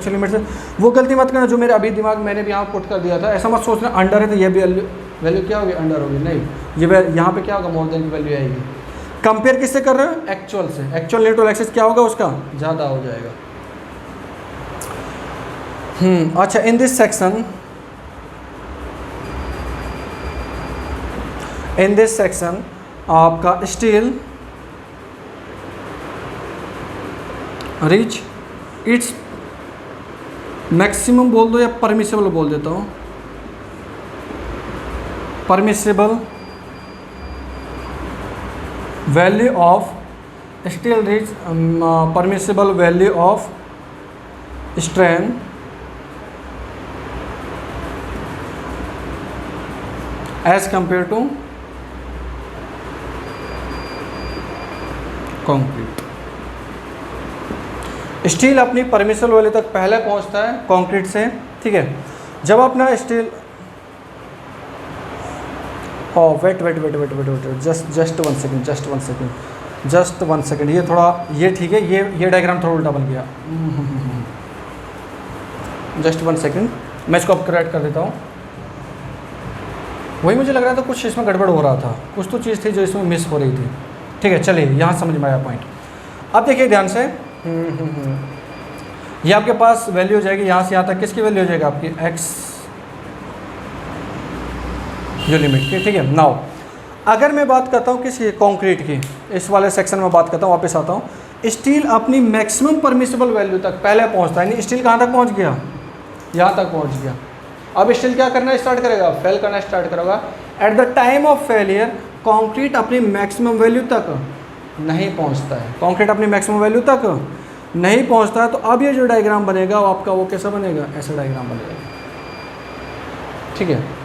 Actual limit से। वो गलती मत करना जो मेरे अभी दिमाग मैंने भी यहाँ पुट कर दिया था, ऐसा मत सोचना अंडर है तो ये भी वैल्यू क्या होगी, अंडर होगी, नहीं, ये यहाँ पे क्या होगा, मोर देन की वैल्यू आएगी। कंपेयर किससे कर रहे हो, एक्चुअल से। एक्चुअल न्यूट्रल एक्सिस क्या होगा उसका, ज़्यादा हो जाएगा। अच्छा, इन दिस सेक्शन आपका स्टील रीच इट्स मैक्सिमम बोल दो या परमिसिबल बोल देता हूँ, permissible value of steel reach permissible value of strain as compare to concrete. Steel अपनी परमिसिबल वैल्यू तक पहले पहुंचता है कंक्रीट से, ठीक है। जब अपना steel wait just one second, ये थोड़ा ये ठीक है, ये डायग्राम थोड़ा उल्टा बन गया। जस्ट वन सेकेंड, मैं इसको अपग्रेड कर देता हूँ। वही मुझे लग रहा था कुछ इसमें गड़बड़ हो रहा था, कुछ तो चीज़ थी जो इसमें मिस हो रही थी। ठीक है, चलिए यहाँ समझ में आया पॉइंट। अब देखिए ध्यान से, ये आपके पास वैल्यू हो जाएगी यहाँ से यहाँ तक, किसकी वैल्यू हो जाएगी आपकी, एक्स जो लिमिट की, ठीक है। नाउ अगर मैं बात करता हूँ किसी कंक्रीट की, इस वाले सेक्शन में बात करता हूँ, वापस आता हूँ। स्टील अपनी मैक्सिमम परमिसिबल वैल्यू तक पहले पहुँचता है, यानी स्टील कहाँ तक पहुँच गया, यहाँ तक पहुँच गया। अब स्टील क्या करना स्टार्ट करेगा, फेल करना स्टार्ट करेगा। At the time of failure concrete अपनी मैक्सिमम वैल्यू तक नहीं पहुंचता है, कंक्रीट अपनी मैक्सिमम वैल्यू तक नहीं पहुंचता है। तो अब ये जो डायग्राम बनेगा वो आपका वो कैसा बनेगा, ऐसा डायग्राम बनेगा, ठीक है।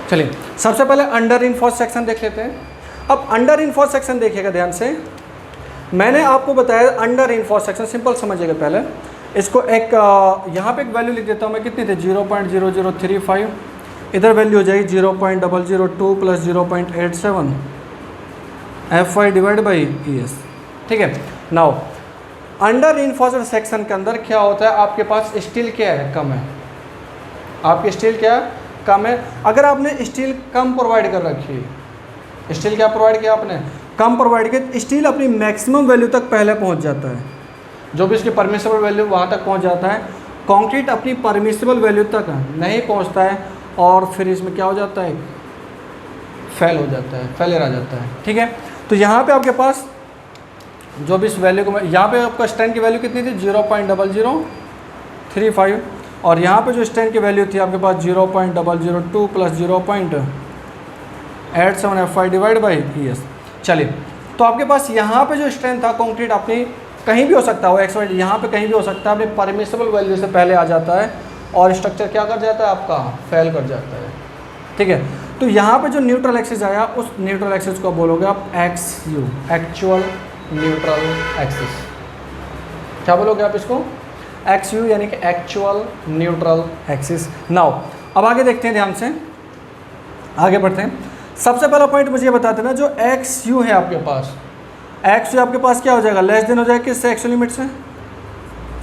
चलिए सबसे पहले अंडर रिइंफोर्स्ड सेक्शन देख लेते हैं। अब अंडर रिइंफोर्स्ड सेक्शन देखिएगा ध्यान से, मैंने आपको बताया अंडर रिइंफोर्स्ड सेक्शन, सिंपल समझिएगा। पहले इसको एक यहाँ पे एक वैल्यू लिख देता हूँ मैं, कितनी थी 0.0035, इधर वैल्यू हो जाएगी 0.002 + 0.87 FY डिवाइड बाई ES, ठीक है। नाउ अंडर रिइंफोर्स्ड सेक्शन के अंदर क्या होता है, आपके पास स्टील क्या है, कम है, आपकी स्टील क्या कम है। अगर आपने स्टील कम प्रोवाइड कर रखी है, स्टील क्या प्रोवाइड किया आपने, कम प्रोवाइड किया, स्टील अपनी मैक्सिमम वैल्यू तक पहले पहुंच जाता है, जो भी इसकी परमिसिबल वैल्यू वहाँ तक पहुंच जाता है। कंक्रीट अपनी परमिसिबल वैल्यू तक नहीं पहुंचता है और फिर इसमें क्या हो जाता है, फेल हो जाता है, फेलियर आ जाता है, ठीक है। तो यहाँ पे आपके पास जो भी इस वैल्यू को, यहाँ पे आपका स्ट्रेंथ की वैल्यू कितनी थी 0.0035, और यहाँ पे जो स्ट्रेंथ की वैल्यू थी आपके पास 0.002 + 0.87 FY डिवाइड बाई ES। चलिए, तो आपके पास यहाँ पे जो स्ट्रेंथ था कंक्रीट अपनी कहीं भी हो सकता है, वो XY यहाँ पे कहीं भी हो सकता है, अपनी परमिसिबल वैल्यू से पहले आ जाता है और स्ट्रक्चर क्या कर जाता है आपका, फेल कर जाता है, ठीक है। तो यहाँ पे जो न्यूट्रल एक्सिस आया, उस न्यूट्रल एक्सिस को बोलोगे आप XU, एक्चुअल न्यूट्रल एक्सिस। क्या बोलोगे आप इसको, XU, यानी कि एक्चुअल न्यूट्रल एक्सिस। नाउ अब आगे देखते हैं, ध्यान से आगे बढ़ते हैं। सबसे पहला पॉइंट मुझे ये बताते हैं ना, जो XU है आपके पास, XU आपके पास क्या हो जाएगा, लेस देन हो जाएगा किससे, एक्चुअल लिमिट से।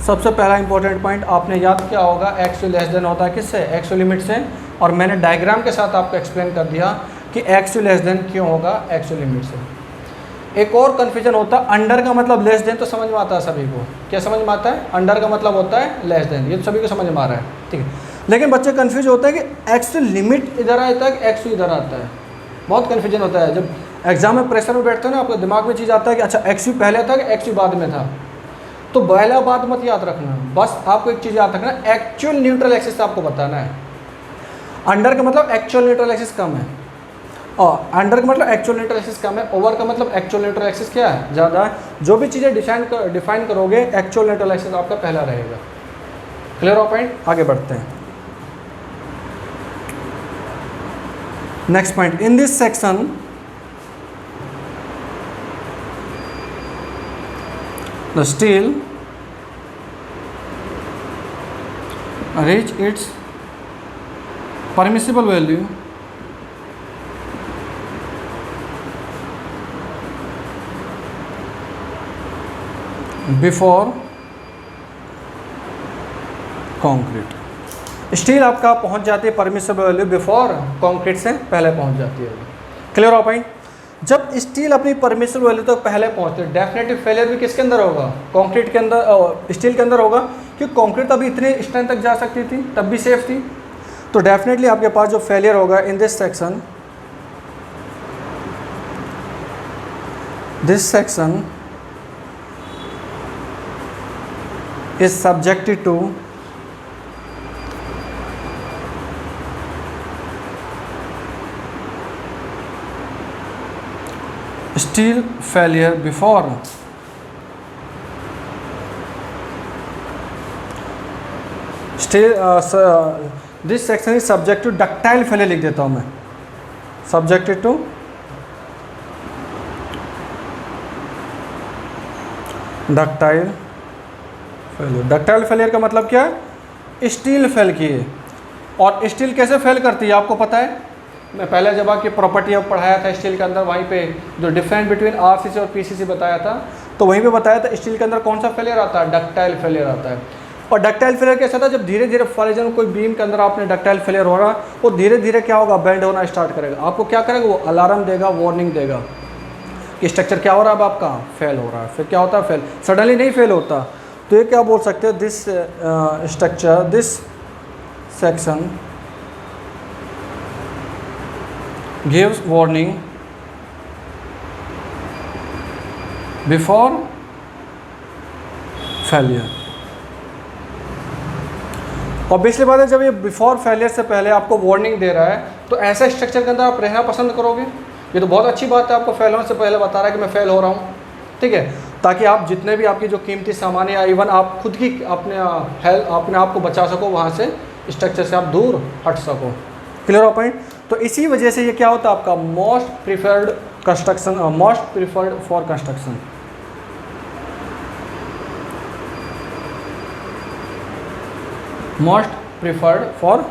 सबसे पहला इंपॉर्टेंट पॉइंट आपने याद किया होगा, XU लेस देन होता है किससे, एक्चुअल लिमिट से। और मैंने डायग्राम के साथ आपको एक्सप्लेन कर दिया कि XU लेस देन क्यों होगा, एक्चुअल लिमिट से। एक और कन्फ्यूजन होता है, अंडर का मतलब लेस देन, तो समझ में आता है सभी को, क्या समझ में आता है, अंडर का मतलब होता है लेस देन, ये तो सभी को समझ में आ रहा है, ठीक है। लेकिन बच्चे कंफ्यूज होता है कि एक्चुअल लिमिट इधर आता है कि XU इधर आता है, बहुत कन्फ्यूजन होता है। जब एग्जाम में प्रेशर में बैठते हो ना, आपके दिमाग में चीज़ आता है कि अच्छा XU पहले था कि XU बाद में था। तो पहला बात मत याद रखना, बस आपको एक चीज़ याद रखना, एक्चुअल न्यूट्रल एक्सिस आपको बताना है। अंडर का मतलब एक्चुअल न्यूट्रल एक्सिस कम है, और अंडर का मतलब एक्चुअल न्यूट्रल एक्सिस कम है, ओवर का मतलब एक्चुअल न्यूट्रल एक्सिस क्या है, ज़्यादा है। जो भी चीज़ें डिफाइन करोगे, एक्चुअल न्यूट्रल एक्सिस आपका पहला रहेगा, क्लियर हो पॉइंट? आगे बढ़ते हैं। Next point, in this section the steel reach its permissible value before concrete। Steel आपका पहुंच जाती है परमिसिबल वैल्यू बिफोर कंक्रीट से पहले पहुंच जाती है। क्लियर हो पॉइंट? जब स्टील अपनी परमिसिबल वैल्यू तक पहले पहुंचती है, डेफिनेटिव फेलियर भी किसके अंदर होगा? कंक्रीट के अंदर, स्टील के अंदर होगा, क्योंकि कंक्रीट तभी इतने स्ट्रेंथ तक जा सकती थी, तब भी सेफ थी। तो डेफिनेटली आपके पास जो फेलियर होगा in this section, this section is subjected to steel failure before steel, this section is subject to ductile failure, लिख देता हूं मैं, subjected to ductile failure. Ductile failure का मतलब क्या है? स्टील फेल की है। और स्टील कैसे फेल करती है आपको पता है? मैं पहले जब आपकी प्रॉपर्टी अब पढ़ाया था स्टील के अंदर, वहीं पे जो डिफरेंस बिटवीन आरसीसी और पीसीसी बताया था, तो वहीं पे बताया था स्टील के अंदर कौन सा फेलियर आता है? डक्टाइल फेलियर आता है। और डक्टाइल फेलियर कैसा था? जब धीरे धीरे फॉर एग्जाम्पल कोई बीम के अंदर आपने डक्टाइल फेलियर हो रहा, वो धीरे धीरे क्या होगा? बेंड होना स्टार्ट करेगा। आपको क्या करेगा? वो अलार्म देगा, वार्निंग देगा कि स्ट्रक्चर क्या हो रहा है? अब आपका फेल हो रहा है। फिर क्या होता है? फेल सडनली नहीं फेल होता। तो ये क्या बोल सकते हो? This structure, this section gives warning before failure। Obviously बात है, जब ये बिफोर फेलियर से पहले आपको वार्निंग दे रहा है, तो ऐसे स्ट्रक्चर के अंदर आप रहना पसंद करोगे? ये तो बहुत अच्छी बात है, आपको फेल होने से पहले बता रहा है कि मैं फेल हो रहा हूँ, ठीक है, ताकि आप जितने भी आपकी जो कीमती सामान है या इवन आप खुद की अपने आप को बचा सको, वहाँ से स्ट्रक्चर से आप दूर हट सको। क्लियर हो पॉइंट? तो इसी वजह से ये क्या होता है आपका most preferred construction, most preferred for construction. Most preferred for